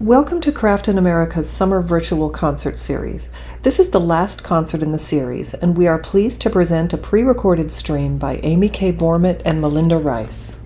Welcome to Craft in America's Summer Virtual Concert Series. This is the last concert in the series, and we are pleased to present a pre-recorded stream by Amy K Bormet and Melinda Rice.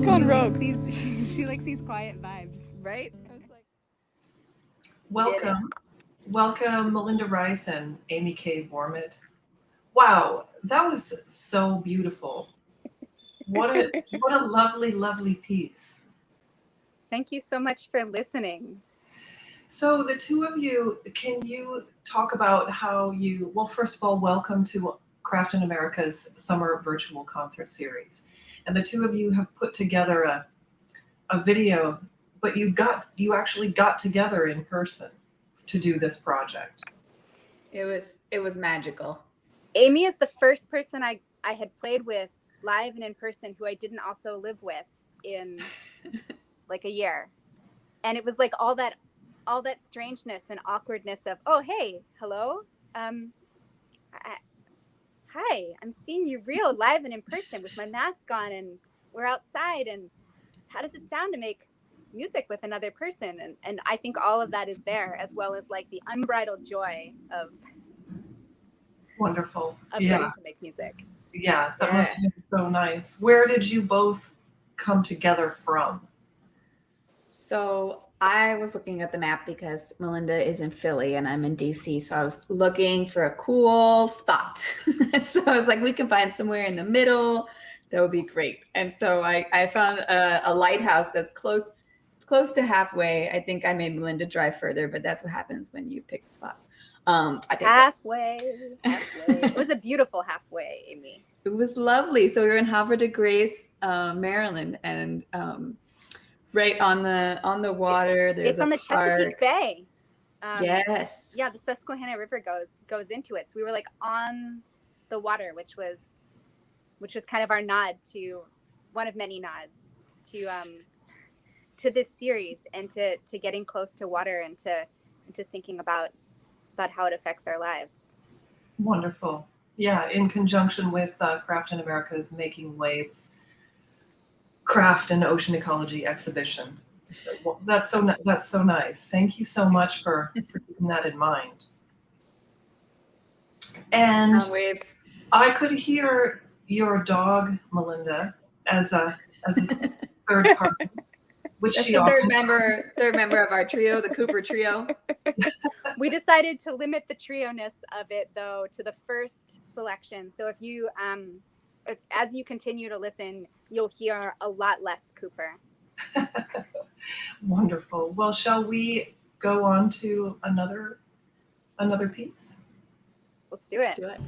Gone rogue. She likes these quiet vibes, right? I was like, Welcome, Melinda Rice and Amy K Bormet. Wow, that was so beautiful. What a lovely piece. thank you so much for listening. So the two of you, can you talk about how you, well, first of all, welcome to Craft in America's Summer Virtual Concert Series. And the two of you have put together a video, but you actually got together in person to do this project. It was magical. Amy is the first person I had played with live and in person who I didn't also live with in like a year. And it was like all that strangeness and awkwardness of, oh, hey, hello. Hi, I'm seeing you real live and in person with my mask on, and we're outside, and how does it sound to make music with another person? And I think all of that is there, as well as like the unbridled joy of Wonderful. getting to make music. Yeah, that must have been so nice. Where did you both come together from? So I was looking at the map because Melinda is in Philly and I'm in DC. So I was looking for a cool spot. So I was like, we can find somewhere in the middle. That would be great. And so I found a lighthouse that's close to halfway. I think I made Melinda drive further, but that's what happens when you pick the spot. I picked halfway. It was a beautiful halfway, Amy. It was lovely. So we were in Havre de Grace, Maryland, and right on the water. There's it's on the Chesapeake Bay. Yes. Yeah, the Susquehanna River goes into it. So we were like on the water, which was kind of our nod to one of many nods to this series and to getting close to water and to into thinking about how it affects our lives. Wonderful. Yeah, in conjunction with Craft in America's Making Waves Craft and Ocean Ecology exhibition. Well, that's so nice. Thank you so much for keeping that in mind. And Waves. I could hear your dog, Melinda, as a third party, which That's she the often third member of our trio, the Cooper trio. We decided to limit the trio-ness of it, though, to the first selection. So if you, as you continue to listen, you'll hear a lot less Cooper. Wonderful. Well, shall we go on to another piece? Let's do it. Do it.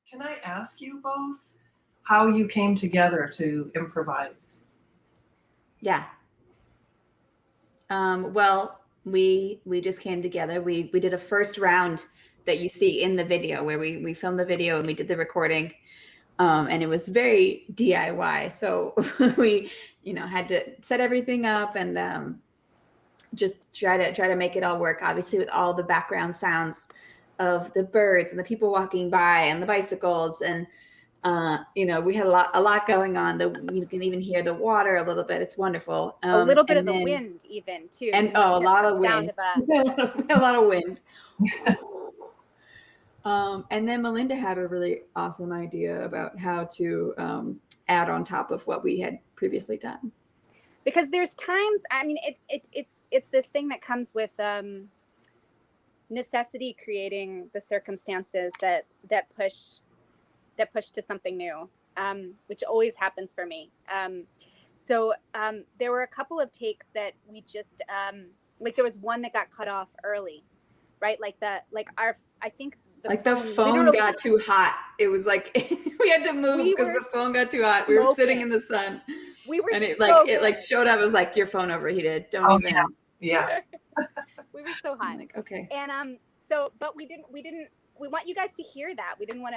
Can I ask you both how you came together to improvise? Yeah. Well, we just came together. We did a first round that you see in the video where we filmed the video and we did the recording. And it was very DIY. So we, had to set everything up and just try to make it all work. Obviously, with all the background sounds of the birds and the people walking by and the bicycles, and we had a lot going on. You can even hear the water a little bit. It's wonderful. A little bit of the wind, even too. And a lot of wind. A lot of wind. And then Melinda had a really awesome idea about how to add on top of what we had previously done. Because there's times, I mean, it's this thing that comes with necessity creating the circumstances that push to something new, which always happens for me. So there were a couple of takes that we just there was one that got cut off early, right? I think. The phone got too hot. It was like we had to move because the phone got too hot. We were sitting in the sun. We were, and it it showed up. It was like, your phone overheated. Don't even. Yeah. We were so hot. Like, okay. And but we didn't. We want you guys to hear that. We didn't want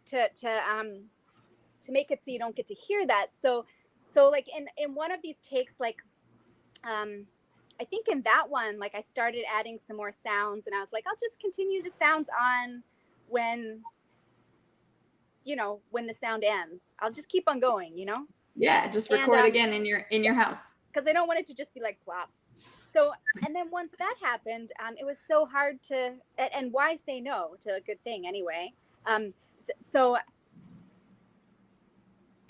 to make it so you don't get to hear that. So like in one of these takes, I think in that one, I started adding some more sounds, and I was like, I'll just continue the sounds on when the sound ends. I'll just keep on going, Yeah, just record again in your house. Because I don't want it to just be like plop. So, and then once that happened, it was so hard to, and why say no to a good thing anyway? So I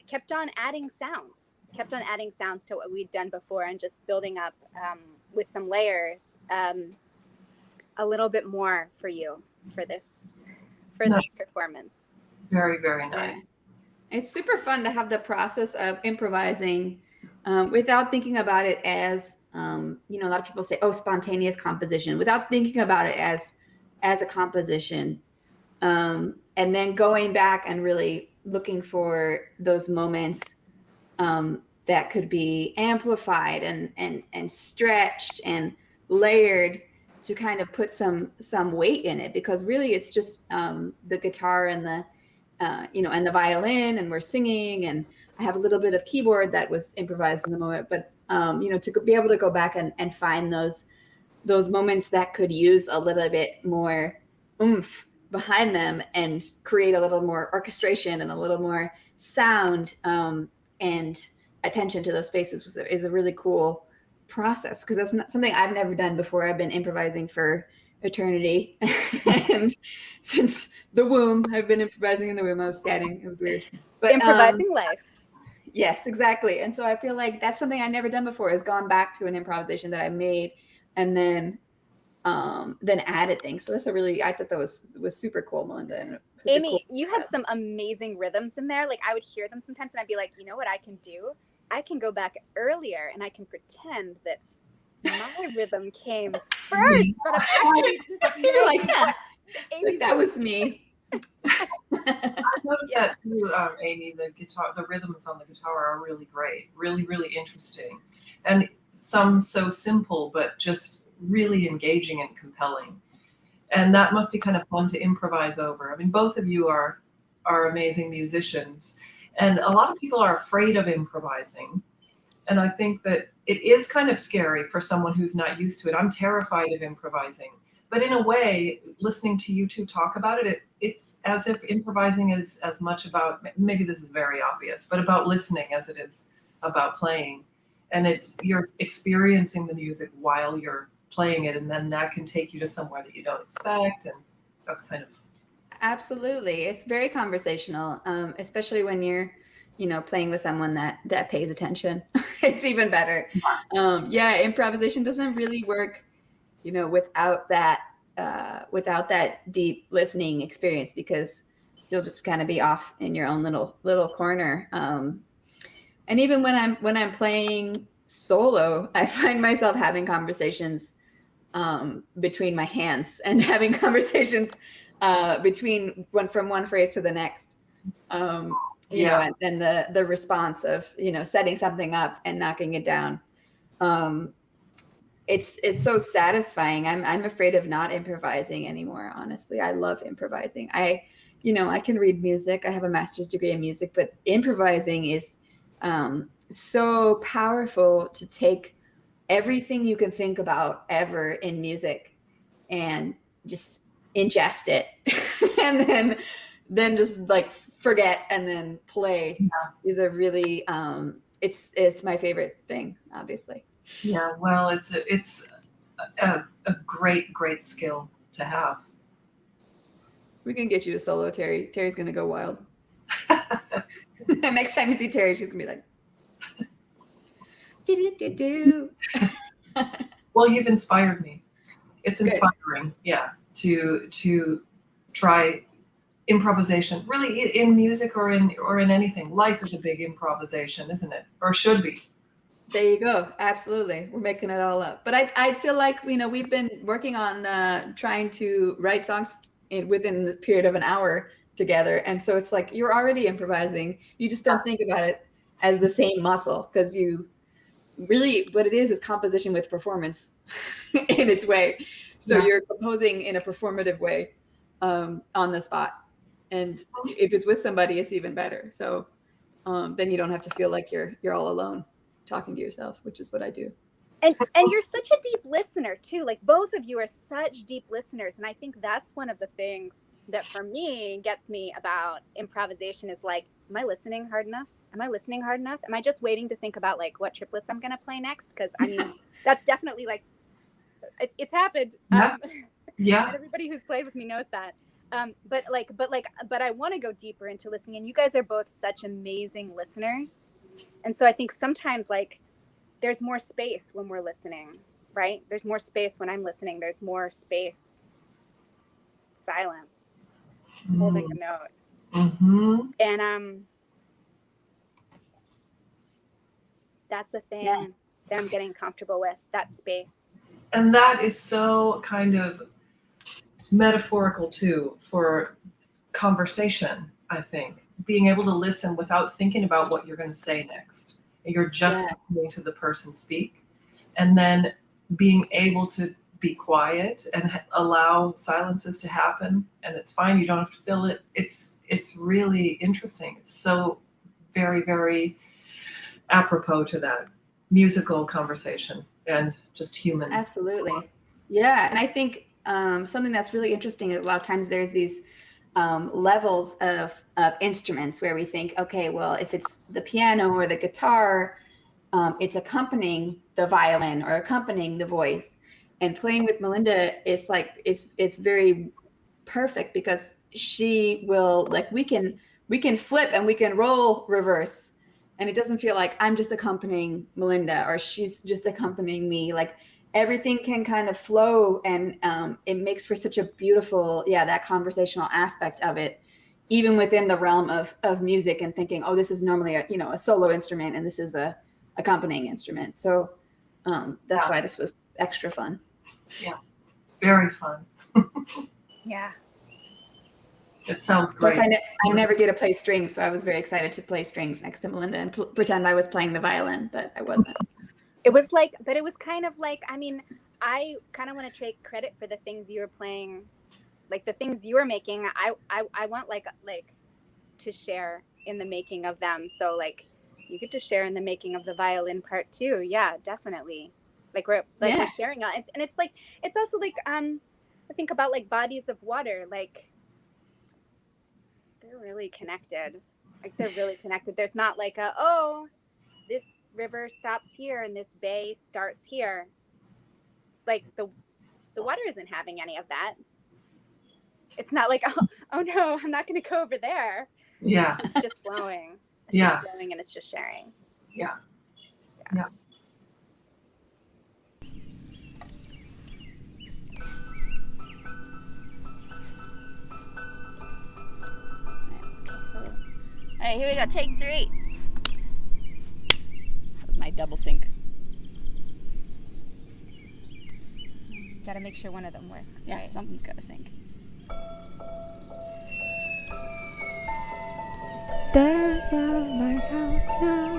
kept on adding sounds to what we'd done before, and just building up with some layers a little bit more for you for this performance. Very, very nice. It's super fun to have the process of improvising without thinking about it as a lot of people say, oh, spontaneous composition, without thinking about it as a composition, and then going back and really looking for those moments that could be amplified and stretched and layered to kind of put some weight in it, because really it's just the guitar and the and the violin, and we're singing, and I have a little bit of keyboard that was improvised in the moment, but to be able to go back and find those moments that could use a little bit more oomph behind them and create a little more orchestration and a little more sound and attention to those spaces is a really cool process, because that's not something I've never done before. I've been improvising for eternity and since the womb. I've been improvising in the womb. I was scatting. It was weird, but improvising life. Yes, exactly. And so I feel like that's something I've never done before, is gone back to an improvisation that I made and then added things. So I thought that was super cool, Melinda. And Amy, you had some amazing rhythms in there. I would hear them sometimes and I'd be like, you know what I can do? I can go back earlier and I can pretend that my rhythm came first, but I'm actually just you're like, yeah, that was me. I've noticed that too, Amy. The rhythms on the guitar are really great, really, really interesting, and some so simple, but just really engaging and compelling. And that must be kind of fun to improvise over. I mean, both of you are amazing musicians, and a lot of people are afraid of improvising. And I think that it is kind of scary for someone who's not used to it. I'm terrified of improvising. But in a way, listening to you two talk about it, it's as if improvising is as much about, maybe this is very obvious, but about listening as it is about playing. And you're experiencing the music while you're playing it, and then that can take you to somewhere that you don't expect. And that's kind of... Absolutely. It's very conversational, especially when you're playing with someone that pays attention. It's even better. Improvisation doesn't really work without that deep listening experience, because you'll just kind of be off in your own little corner. And even when I'm playing solo, I find myself having conversations between my hands and having conversations between from one phrase to the next. You know, and then the response of, you know, setting something up and knocking it down. It's so satisfying. I'm afraid of not improvising anymore. Honestly, I love improvising. I can read music. I have a master's degree in music, but improvising is so powerful to take everything you can think about ever in music and just ingest it and then just like forget and then play is a really it's my favorite thing, obviously. Yeah, well, it's a great skill to have. We can get you to solo, Terry. Terry's gonna go wild. Next time you see Terry, she's gonna be like, do. Well, you've inspired me. It's inspiring, to try improvisation. Really, in music or in anything, life is a big improvisation, isn't it? Or should be. There you go. Absolutely. We're making it all up. But I feel like, we've been working on trying to write songs within the period of an hour together. And so it's like, you're already improvising. You just don't think about it as the same muscle, because what it is composition with performance in its way. So you're composing in a performative way on the spot. And if it's with somebody, it's even better. So then you don't have to feel like you're all alone talking to yourself, which is what I do. And you're such a deep listener too. Like both of you are such deep listeners. And I think that's one of the things that for me gets me about improvisation is like, am I listening hard enough? Am I listening hard enough? Am I just waiting to think about like what triplets I'm going to play next? Because I mean, that's definitely like, it's happened. Yeah. And everybody who's played with me knows that. But I want to go deeper into listening. And you guys are both such amazing listeners. And so I think sometimes like there's more space when we're listening, right? There's more space when I'm listening. There's more space, silence, holding a note. Mm-hmm. And that's a thing that I'm getting comfortable with, that space. And that is so kind of metaphorical too for conversation, I think. Being able to listen without thinking about what you're going to say next. You're just listening to the person speak. And then being able to be quiet and allow silences to happen. And it's fine. You don't have to fill it. It's really interesting. It's so very, very apropos to that musical conversation and just human. Absolutely. Yeah. And I think something that's really interesting is a lot of times there's these levels of instruments where we think, okay, well, if it's the piano or the guitar, it's accompanying the violin or accompanying the voice. And playing with Melinda is like, it's very perfect because she will like, we can flip and we can roll reverse. And it doesn't feel like I'm just accompanying Melinda or she's just accompanying me. Like everything can kind of flow, and it makes for such a beautiful, that conversational aspect of it, even within the realm of music and thinking, oh, this is normally a solo instrument and this is a accompanying instrument. So that's why this was extra fun. Yeah, very fun. Yeah. It sounds great. Plus, I never get to play strings, so I was very excited to play strings next to Melinda and pretend I was playing the violin, but I wasn't. It was like, but it was kind of like, I mean, I kind of want to take credit for the things you were playing, like the things you were making. I want like to share in the making of them. So like you get to share in the making of the violin part too. Yeah, definitely. Like we're sharing on it. And it's like, it's also like, I think about like bodies of water, like they're really connected. Like they're really connected. There's not like this river stops here and this bay starts here. It's like the water isn't having any of that. It's not like, oh no, I'm not going to go over there. Yeah. It's just flowing. It's just flowing and it's just sharing. Yeah. All right, here we go. Take 3. That was my double sync. Got to make sure one of them works. Yeah, right? something's got to sync. There's a lighthouse now.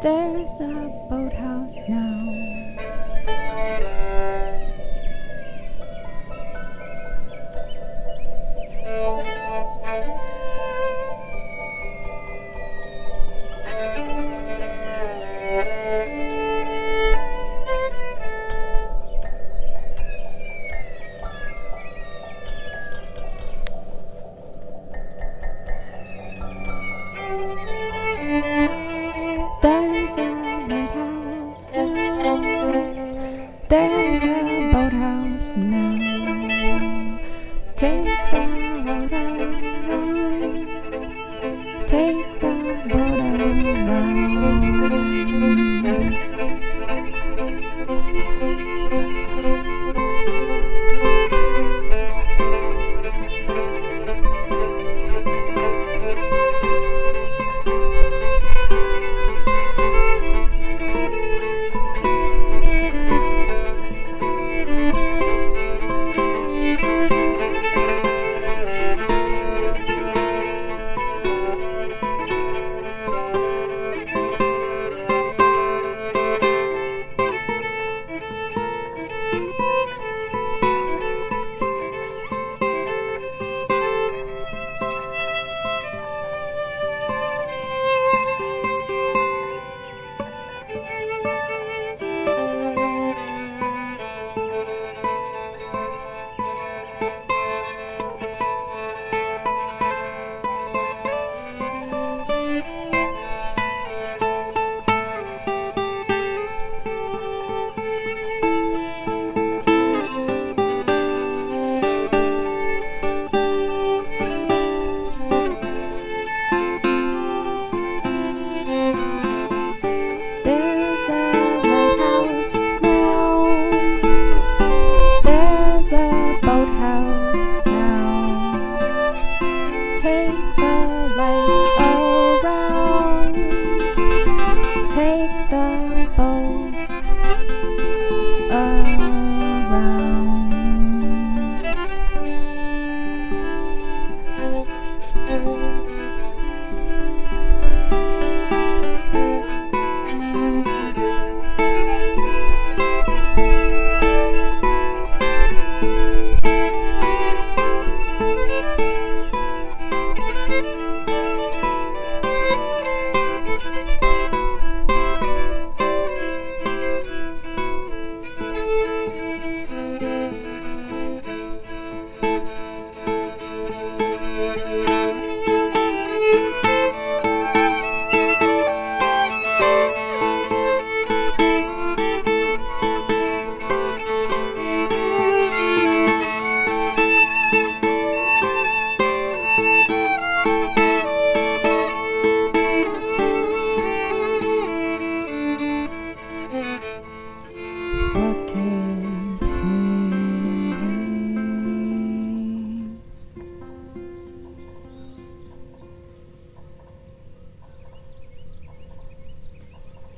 There's a boathouse now. There's a lighthouse now. There's a boathouse now. Take the boat around. Take the boat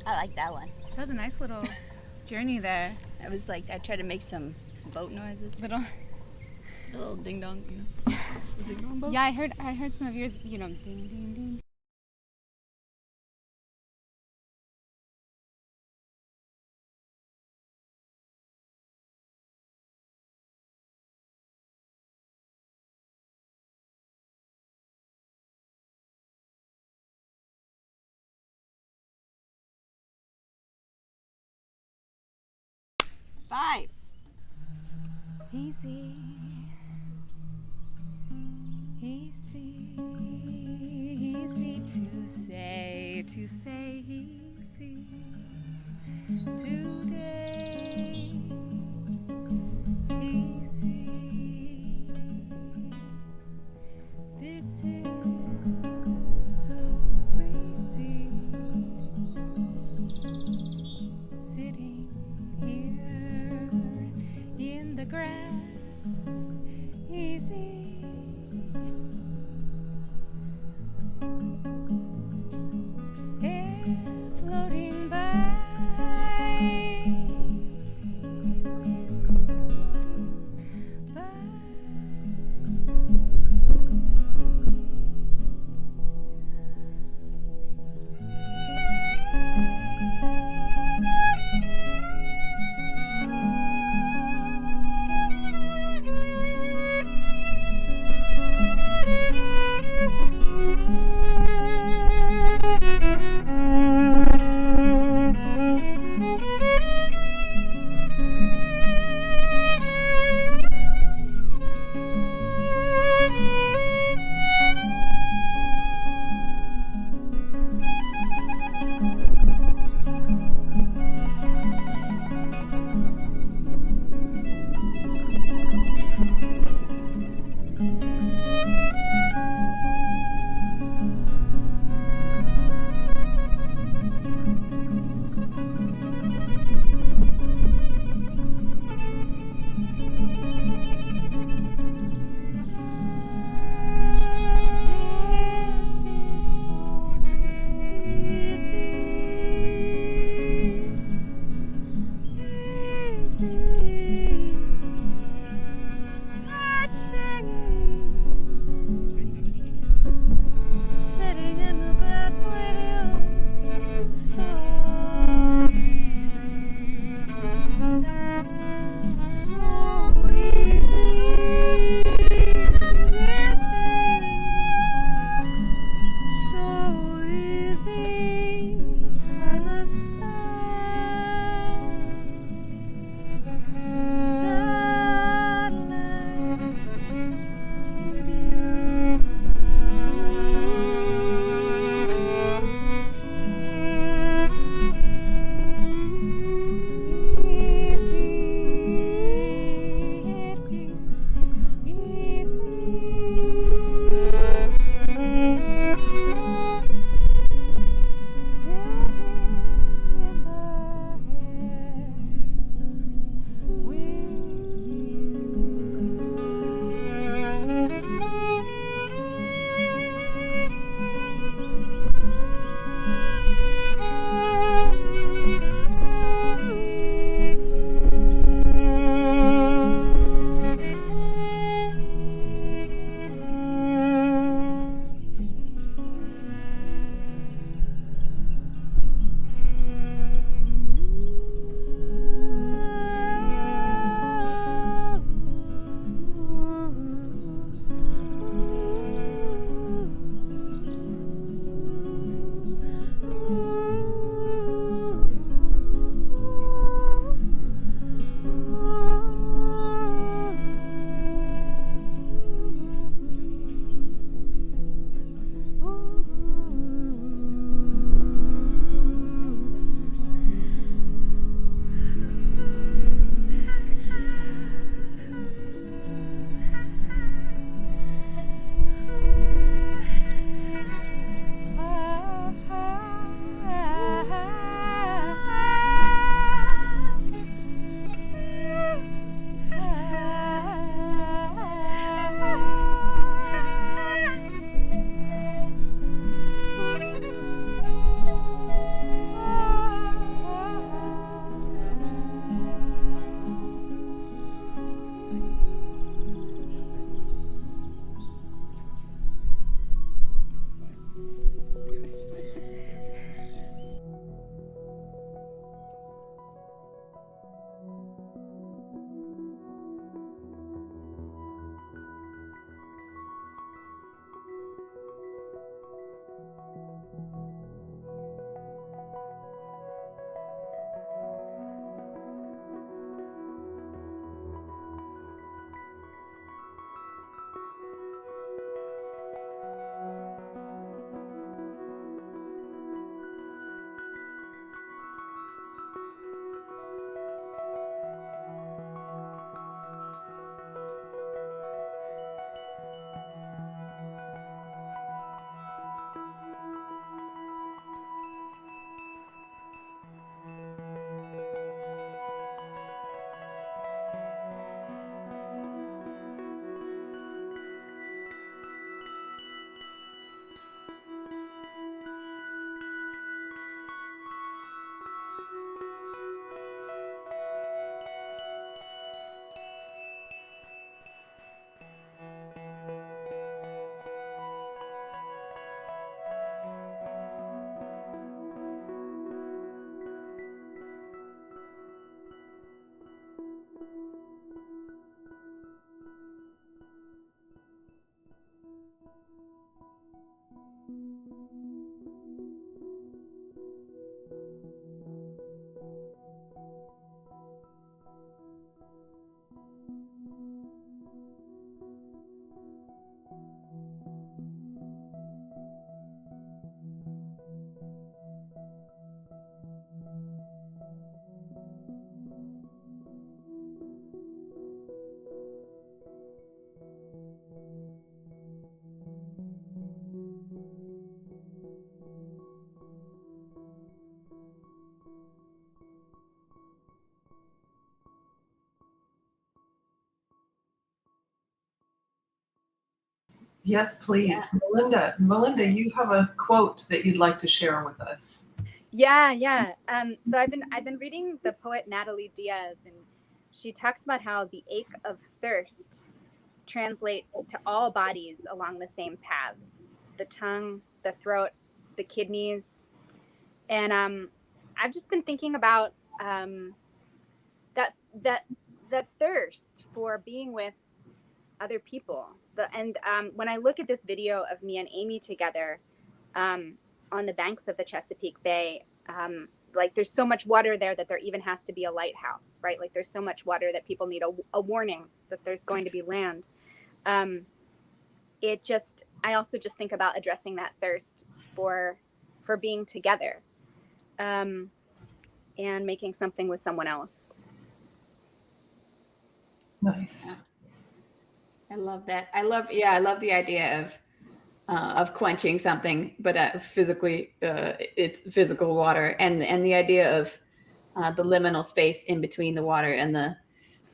I like that one. That was a nice little journey there. I was like, I tried to make some boat noises. Little. A little ding dong, you know. Ding dong boat. Yeah, I heard some of yours, you know, ding ding ding. Five. Easy, easy, easy to say easy today, easy. This is so crazy, sitting here in the grass, easy. Air floating by, Yes, please. Yeah. Melinda, you have a quote that you'd like to share with us. Yeah. So I've been reading the poet Natalie Diaz, and she talks about how the ache of thirst translates to all bodies along the same paths: the tongue, the throat, the kidneys. And I've just been thinking about that thirst for being with other people. When I look at this video of me and Amy together on the banks of the Chesapeake Bay, like there's so much water there that there even has to be a lighthouse, right? Like there's so much water that people need a warning that there's going to be land. I also just think about addressing that thirst for being together, and making something with someone else. Nice. I love that. I love the idea of quenching something, but physically, it's physical water, and the idea of the liminal space in between the water and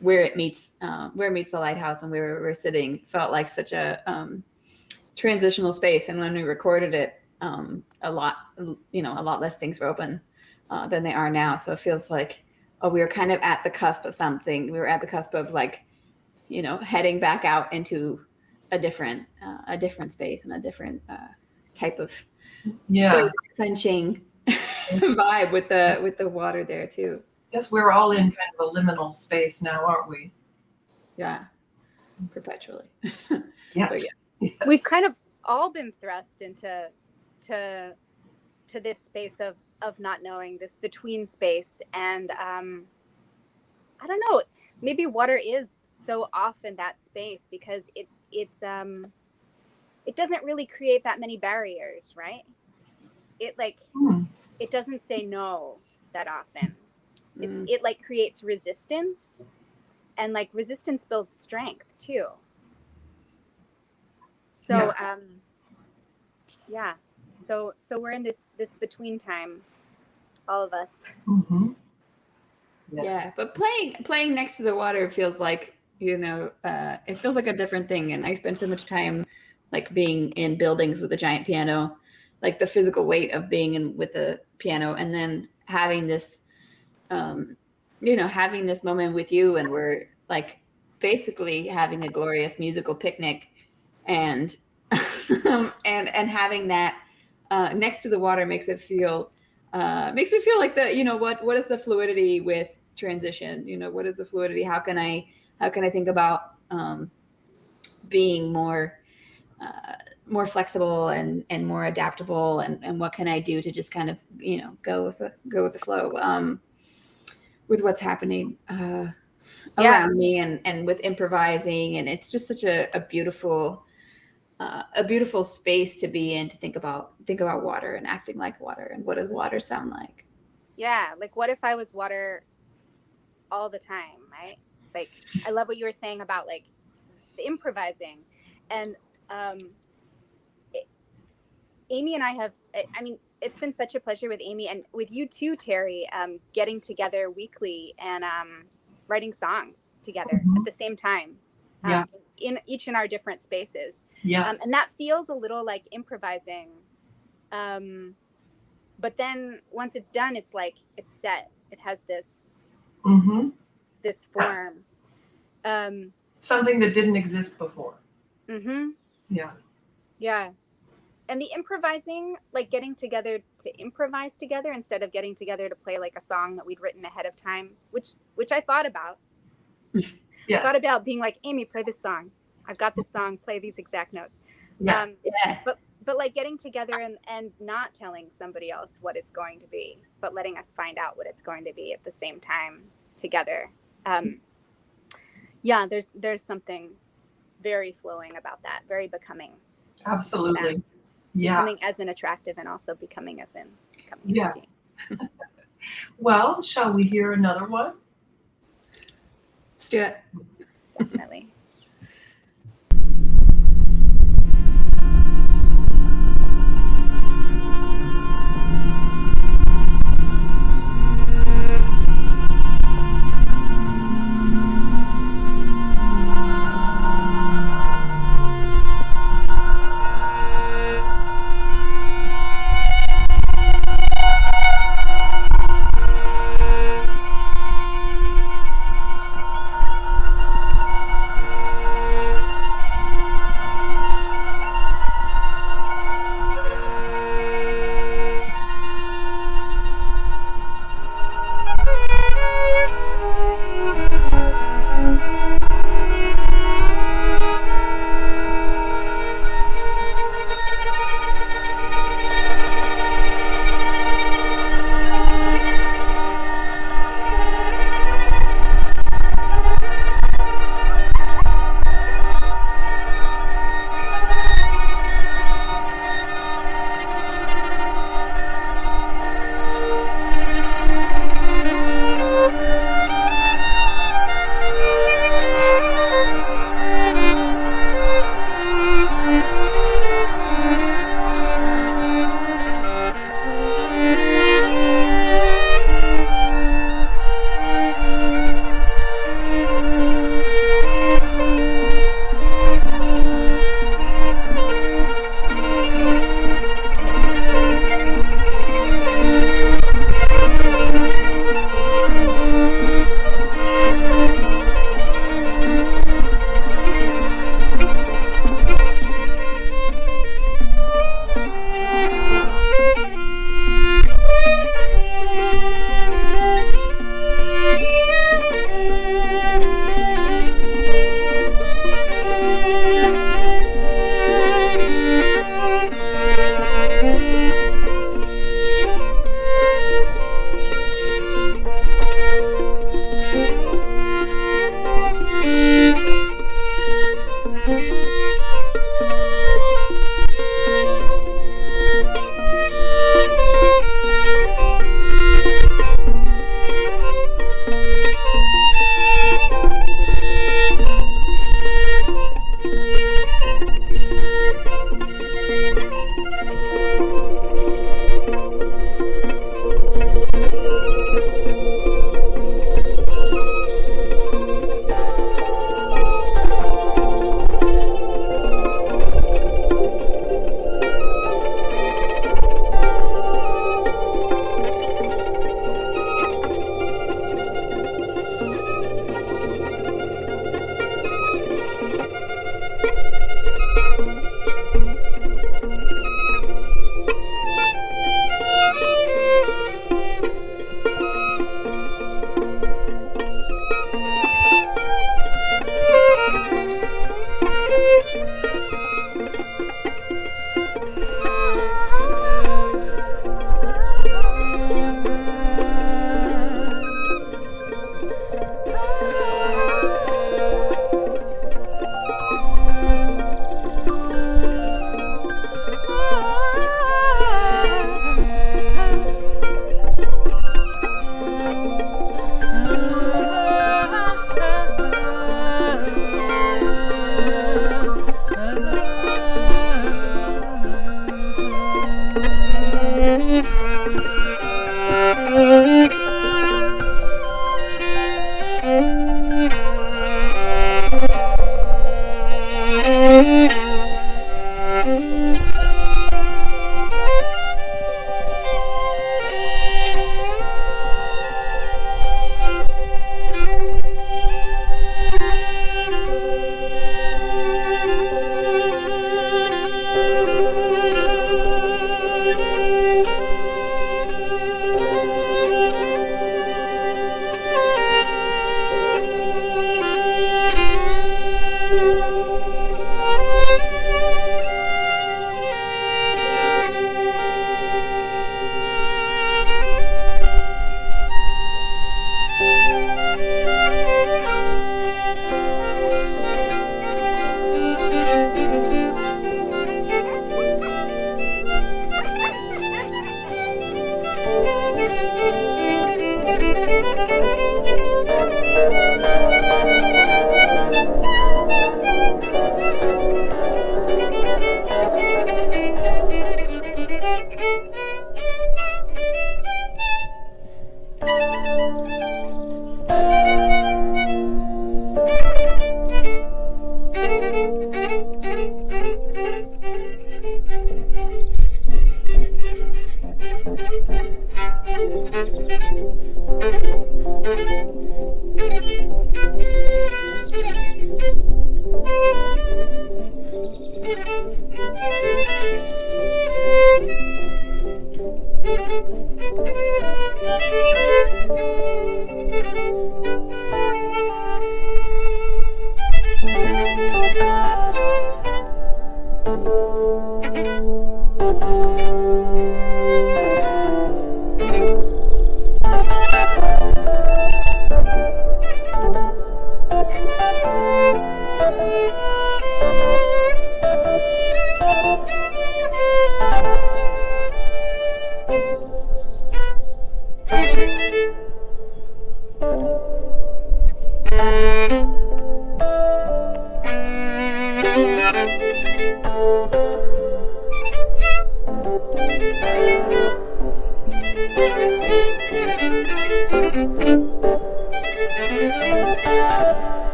where it meets the lighthouse and where we're sitting felt like such a transitional space. And when we recorded it, a lot less things were open than they are now. So it feels like, we were kind of at the cusp of something. We were at the cusp of heading back out into a different space and a different type of thirst quenching vibe with the water there too. Guess we're all in kind of a liminal space now, aren't we? Yeah, perpetually. Yes. Yes. We've kind of all been thrust into this space of not knowing, this between space, and I don't know, maybe water is so often that space because it doesn't really create that many barriers, right? It doesn't say no that often. It like creates resistance, and like resistance builds strength too. So so we're in this between time, all of us. Mm-hmm. Yes. Yeah, but playing next to the water feels like, it feels like a different thing. And I spend so much time like being in buildings with a giant piano, like the physical weight of being in with a piano, and then having this having this moment with you, and we're like basically having a glorious musical picnic, and and having that next to the water makes me feel like what is the fluidity with transition? What is the fluidity? How can I think about being more flexible and more adaptable, and what can I do to just kind of go with the flow with what's happening around me, and with improvising. And it's just such a beautiful space to be in, to think about water and acting like water, and what does water sound like. Like what if I was water all the time, right? Like I love what you were saying about like the improvising, and Amy and I have, it's been such a pleasure with Amy and with you too, Terry, getting together weekly and writing songs together at the same time, in each in our different spaces. And that feels a little like improvising. But then once it's done, it's like, it's set. It has this, this form. Something that didn't exist before. Yeah. And the improvising, like getting together to improvise together instead of getting together to play like a song that we'd written ahead of time, which I thought about. I thought about being like, Amy, play this song. I've got this song, play these exact notes. But like getting together and not telling somebody else what it's going to be, but letting us find out what it's going to be at the same time together. There's something very flowing about that, very becoming. Absolutely. Becoming as in attractive, and also becoming as in becoming. Yes. Well, shall we hear another one? Let's do it. Definitely.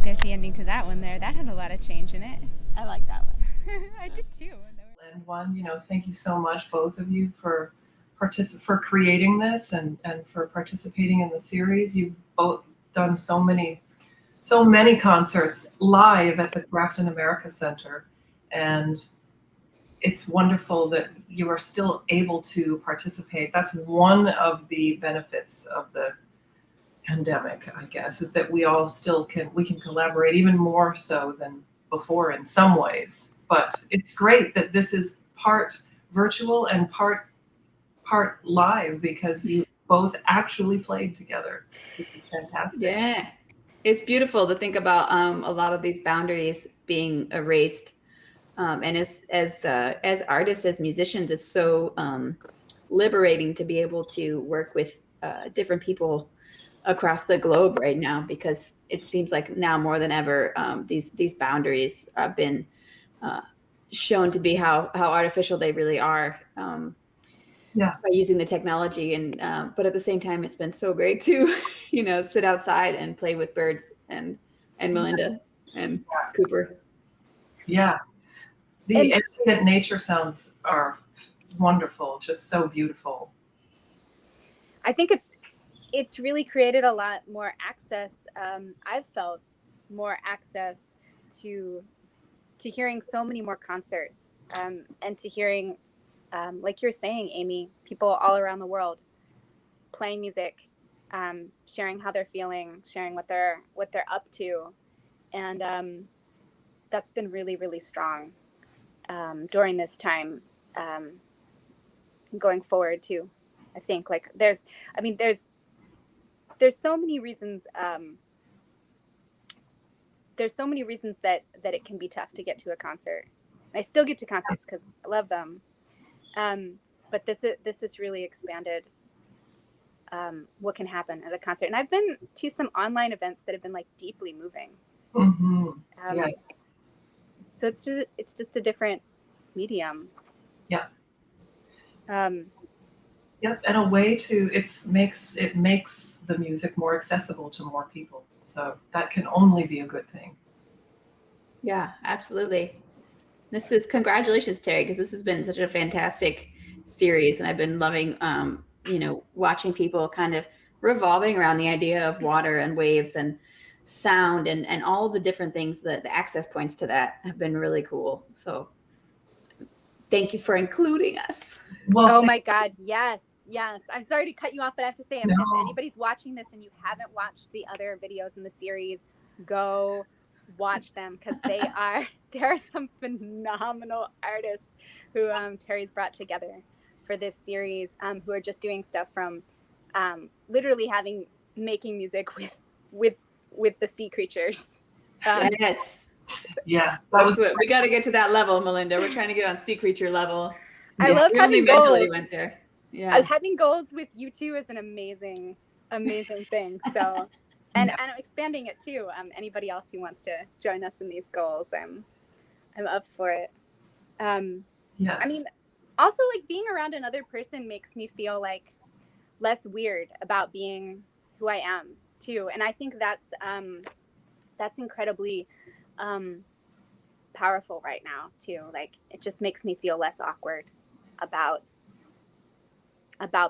There's the ending to that one there. That had a lot of change in it. I like that one. I did too. And one, thank you so much, both of you, for creating this and for participating in the series. You've both done so many concerts live at the Grafton America Center, and it's wonderful that you are still able to participate. That's one of the benefits of the pandemic, I guess, is that we all still can collaborate even more so than before in some ways. But it's great that this is part virtual and part live, because you both actually played together. It's fantastic. Yeah, it's beautiful to think about a lot of these boundaries being erased. And as artists, as musicians, it's so liberating to be able to work with different people across the globe right now, because it seems like now more than ever, these boundaries have been shown to be how artificial they really are. By using the technology, and but at the same time, it's been so great to sit outside and play with birds and Melinda and Cooper. Yeah, the ambient nature sounds are wonderful, just so beautiful. I think it's really created a lot more access. I've felt more access to hearing so many more concerts, and to hearing, like you're saying, Amy, people all around the world playing music, sharing how they're feeling, sharing what they're up to, and that's been really, really strong during this time. Going forward too, I think like there's so many reasons. There's so many reasons that it can be tough to get to a concert. I still get to concerts because I love them, but this has really expanded what can happen at a concert. And I've been to some online events that have been like deeply moving. Yes. So it's just a different medium. Yeah. Yep, and a way to it makes the music more accessible to more people. So that can only be a good thing. Yeah, absolutely. Congratulations, Terry, because this has been such a fantastic series, and I've been loving, watching people kind of revolving around the idea of water and waves and sound and all the different things, the access points to that have been really cool. So thank you for including us. Well, oh my God, yes. I'm sorry to cut you off, but I have to say, if anybody's watching this and you haven't watched the other videos in the series, go watch them, because there are some phenomenal artists who Terry's brought together for this series, who are just doing stuff from literally making music with the sea creatures. Yes. That was what we got to get to that level, Melinda. We're trying to get on sea creature level. I love having goals. Eventually went there. Yeah. Having goals with you two is an amazing thing. So, and I'm expanding it too. Anybody else who wants to join us in these goals, I'm up for it. Yes. I mean, also like being around another person makes me feel like less weird about being who I am too. And I think that's incredibly powerful right now too. Like it just makes me feel less awkward about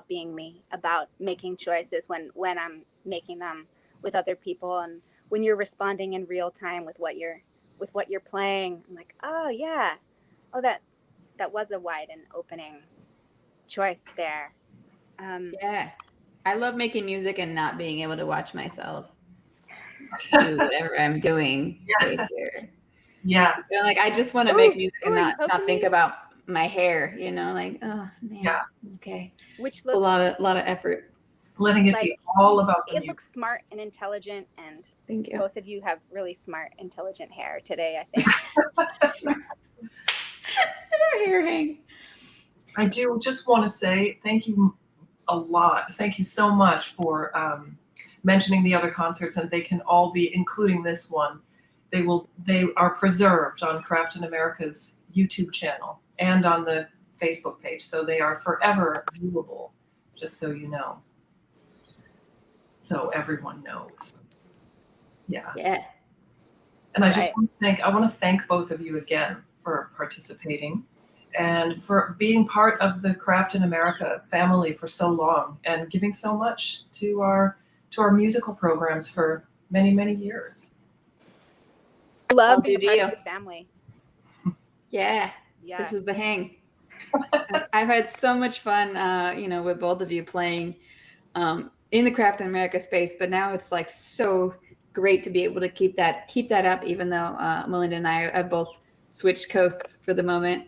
being me, about making choices when I'm making them with other people, and when you're responding in real time with what you're playing. I'm like, oh yeah, oh that was a wide and opening choice there. Yeah, I love making music and not being able to watch myself do whatever I'm doing. Yeah. Like I just want to make music and not think about my hair, like, oh man. Yeah. Okay. Which looks a lot of effort. Letting it be all about the music. music. Looks smart and intelligent, and thank you. Both of you have really smart, intelligent hair today, I think. Smart. Our hair hang. I do just want to say thank you a lot. Thank you so much for mentioning the other concerts, and they can all be, including this one. They are preserved on Craft in America's YouTube channel and on the Facebook page, so they are forever viewable, just so you know. So everyone knows. Yeah. Yeah. And I just want to thank both of you again for participating and for being part of the Craft in America family for so long and giving so much to our musical programs for many, many years. I love being part of this family. Yeah. This is the hang. I've had so much fun, with both of you playing in the Craft in America space, but now it's like so great to be able to keep that up, even though Melinda and I have both switched coasts for the moment,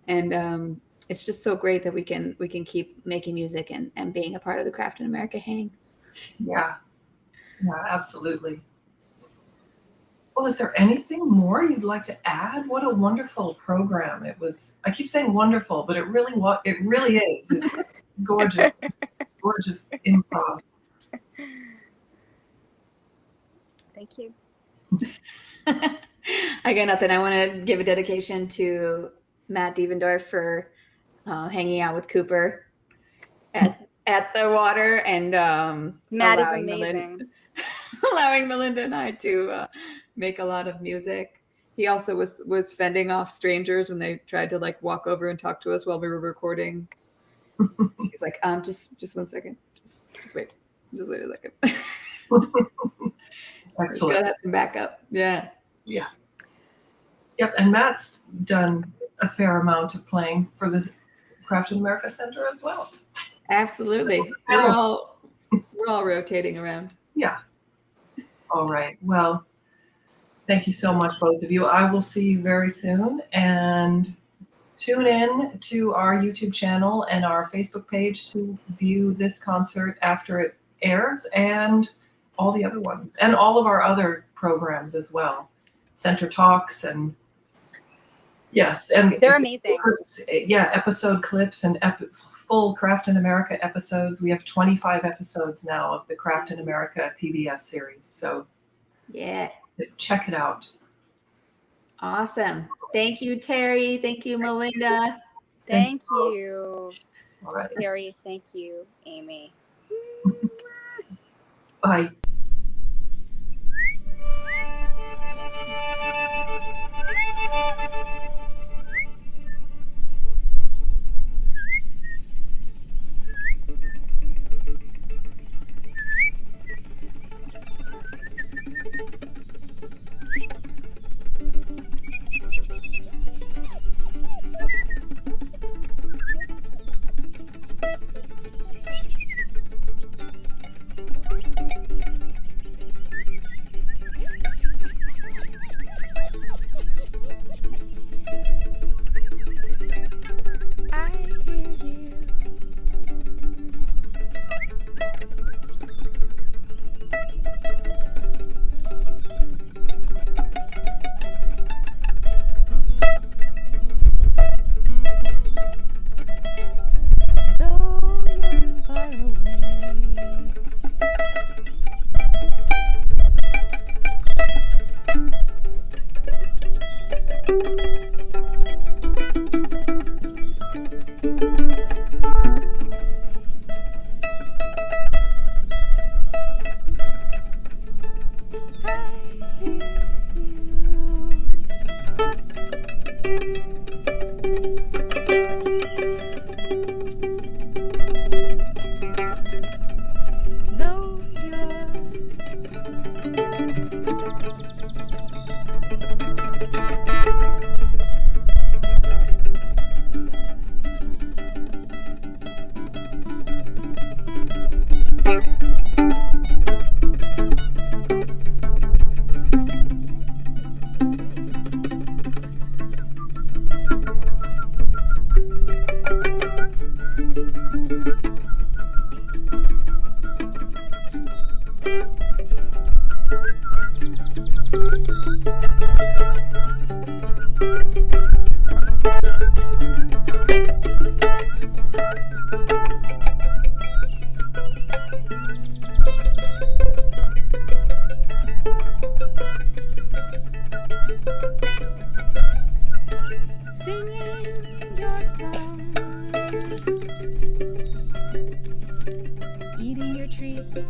and it's just so great that we can keep making music and being a part of the Craft in America hang. Yeah, absolutely. Well, is there anything more you'd like to add? What a wonderful program it was. I keep saying wonderful, but it really is. It's gorgeous, gorgeous improv. Thank you. I got nothing. I want to give a dedication to Matt Devendorf for hanging out with Cooper at the water, and Matt is amazing. Allowing Melinda and I to make a lot of music. He also was fending off strangers when they tried to like walk over and talk to us while we were recording. He's like, just 1 second. Just wait. Just wait a second. Excellent. Gotta have some backup. Yeah. Yep, and Matt's done a fair amount of playing for the Craft in America Center as well. Absolutely. We're all rotating around. Yeah. All right. Well, thank you so much, both of you. I will see you very soon, and tune in to our YouTube channel and our Facebook page to view this concert after it airs, and all the other ones, and all of our other programs as well. Center Talks, and yes, and They're amazing. Yeah, episode clips and full Craft in America episodes. We have 25 episodes now of the Craft in America PBS series. So yeah, check it out. Awesome. Thank you, Terry. Thank you, Melinda. Thank you, All right. Terry. Thank you, Amy. Bye. I hear you. Though you're far away. I hear you. Though singing your song, eating your treats.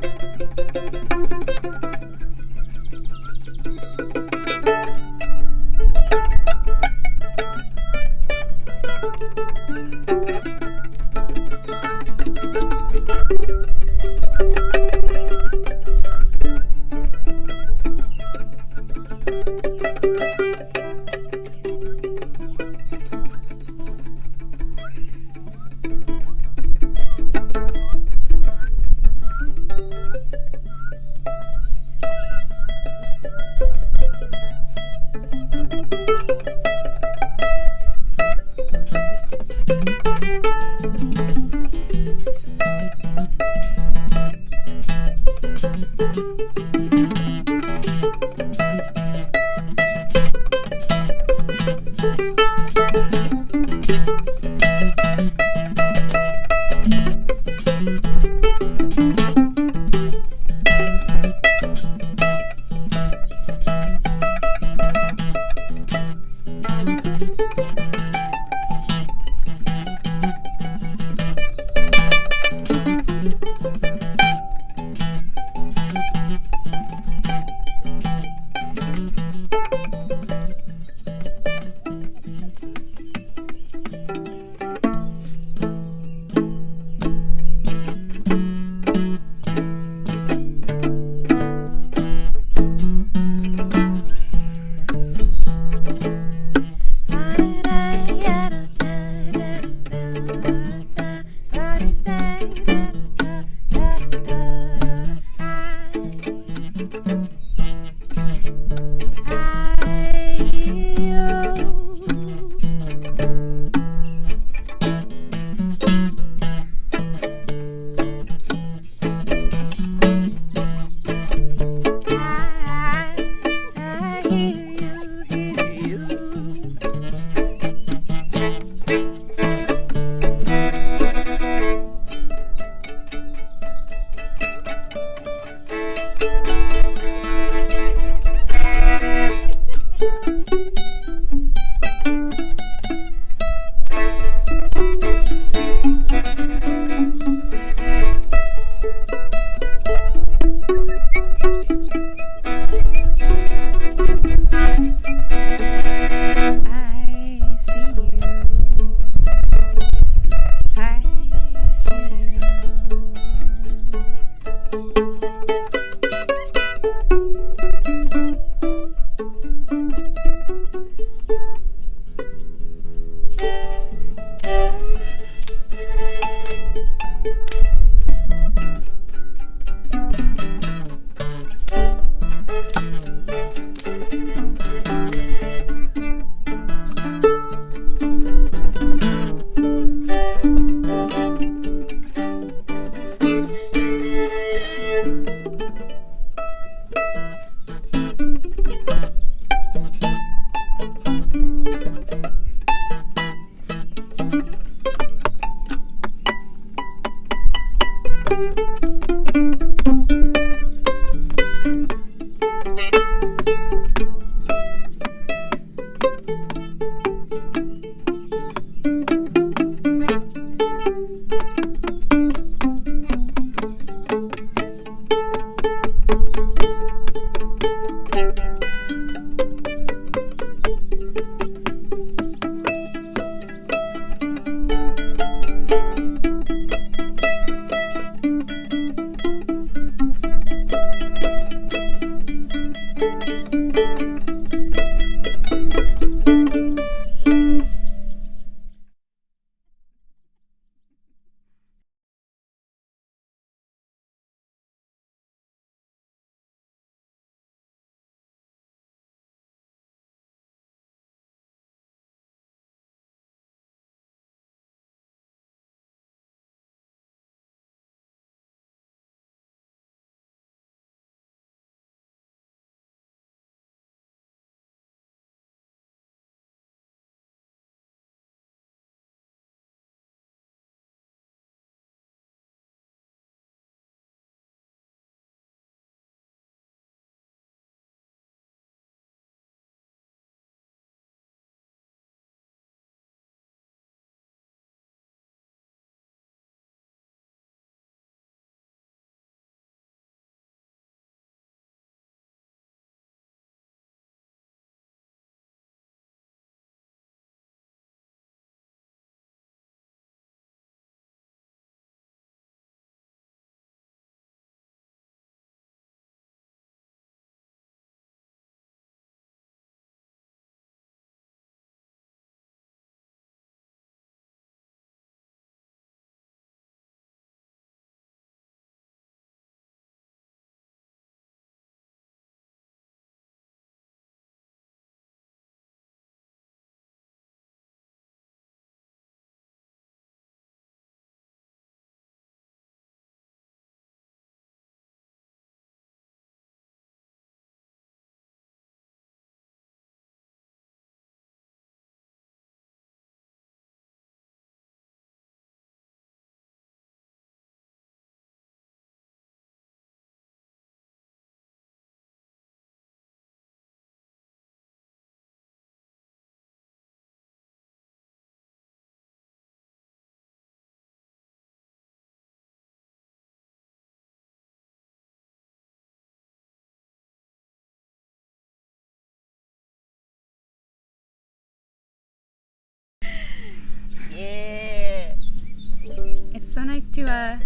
to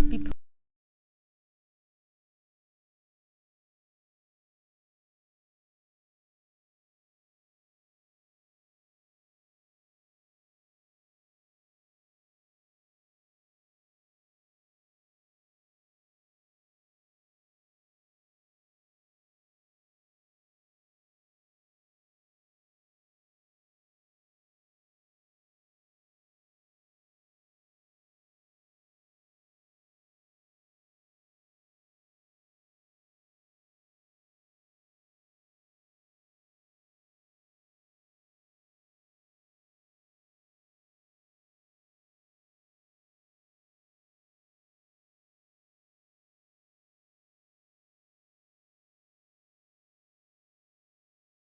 be